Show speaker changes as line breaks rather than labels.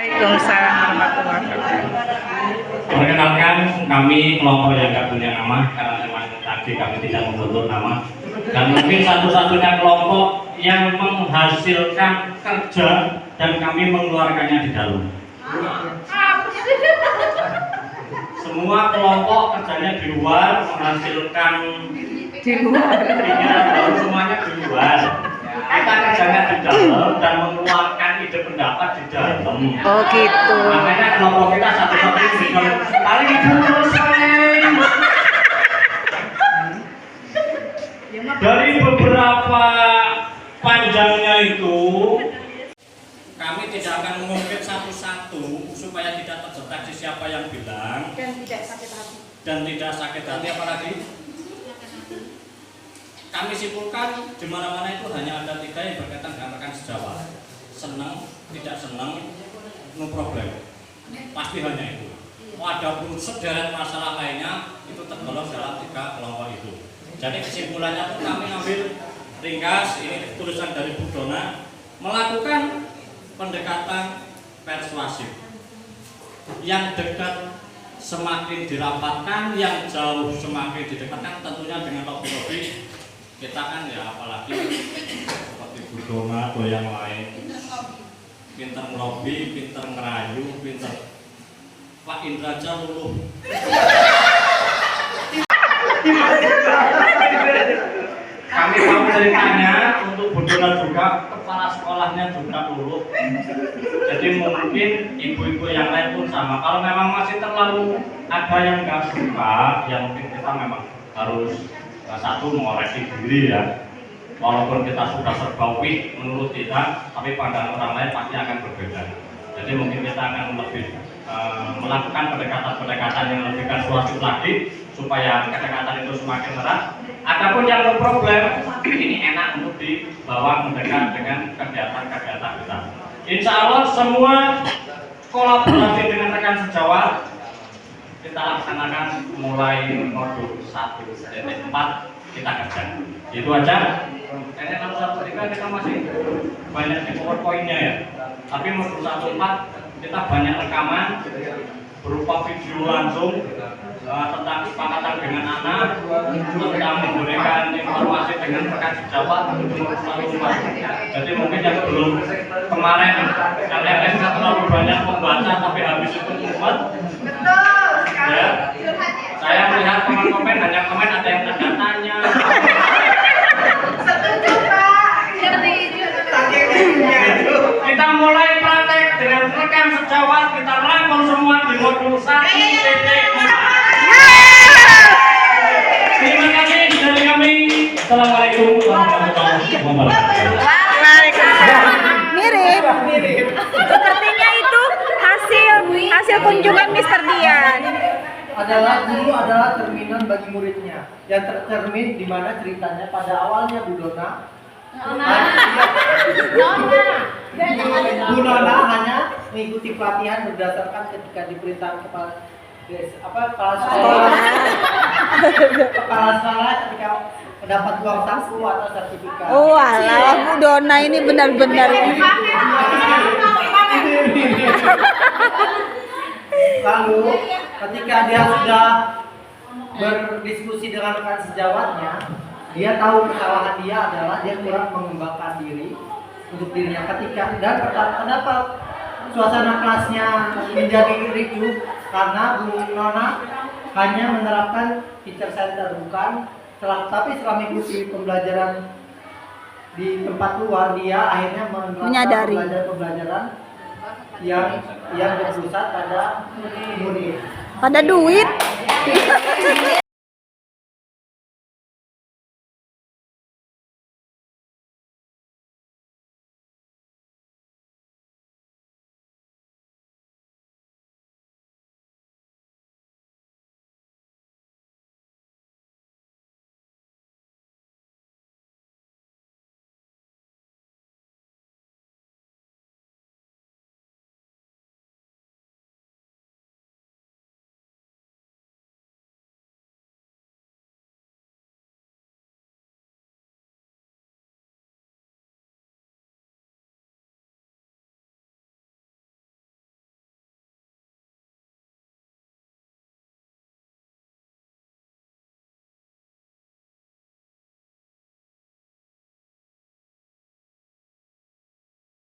Waalaikumsalam warahmatullahi wabarakatuh.
Perkenalkan, kami kelompok yang gak punya nama karena memang tadi kami tidak membentuk nama, dan mungkin satu-satunya kelompok yang menghasilkan kerja dan kami mengeluarkannya di dalam. Semua kelompok kerjanya di luar, menghasilkan
Di luar.
pikiran baru semuanya di luar. Kita kerjanya di dalam dan mengeluarkan ide pendapat di dalam.
Oh gitu.
Makanya kelompok kita satu-satunya paling dari beberapa panjangnya itu kami tidak akan mengungkit satu-satu supaya tidak terdeteksi siapa yang bilang dan tidak sakit hati apalagi kami simpulkan di mana-mana itu hanya ada tiga yang berkaitan dengan rekan sejawat. Senang, tidak senang, no problem. Pasti hanya itu. Adapun sederet masalah lainnya itu tergolong dalam tiga kelompok itu. Jadi kesimpulannya itu kami ambil ringkas, ini tulisan dari Bu Dona, melakukan pendekatan persuasif. Yang dekat semakin dirapatkan, yang jauh semakin didekatkan, tentunya dengan lobby-lobby. Kita kan ya apalagi seperti Bu Dona atau yang lain, pinter ngelobi, pinter ngerayu, pinter Pak Indra aja luluh. Kami mau ceritanya untuk Bu Dona juga, kepala sekolahnya juga luluh. Jadi mungkin ibu-ibu yang lain pun sama. Kalau memang masih terlalu ada yang nggak suka, ya mungkin kita memang harus satu mengoreksi diri ya. Walaupun kita sudah serba wih menurut kita, tapi pandangan orang lain pasti akan berbeda. Jadi mungkin kita akan lebih melakukan pendekatan-pendekatan yang lebih persuasif lagi supaya kedekatan itu semakin erat. Adapun yang no problem, ini enak untuk dibawa mendekat dengan kegiatan-kegiatan kita. Insya Allah semua kolaborasi dengan rekan sejawat kita laksanakan mulai modul 1.4 kita kerja. Itu aja. Kayaknya kalau 1.3 kita masih banyak di PowerPoint-nya ya. Tapi modul 1.4 kita banyak rekaman berupa video langsung tentang kesepakatan dengan anak, tentang memberikan informasi dengan rekan sejawat untuk modul 1.4. Jadi mungkin yang belum kemarin LLS nggak terlalu banyak membaca tapi habis itu mumet. Ya, saya melihat komen-komen hanya komen ada yang tanya.
Setuju Pak.
Kita mulai praktek dengan rekan sejawat, kita rangkul semua di modul 1.4. Terima kasih dari kami. Assalamualaikum warahmatullahi wabarakatuh.
Mirip. Sepertinya itu hasil kunjungan Mr. Dian.
Guru adalah cerminan bagi muridnya, yang tercermin di mana ceritanya pada awalnya Bu Dona hanya mengikuti pelatihan berdasarkan ketika diperintahkan kepala sekolah ketika mendapat uang saku atau sertifikat.
Oh alah, Bu Dona ini benar-benar
Lalu ketika dia sudah berdiskusi dengan rekan sejawatnya, dia tahu kesalahan dia adalah dia kurang mengembangkan diri untuk dirinya ketika dan kenapa suasana kelasnya menjadi ricuh karena Bu Nona hanya menerapkan teacher center tapi setelah mengikuti pembelajaran di tempat luar dia akhirnya
menyadari
pembelajaran yang berpusat pada murid.
pada duit.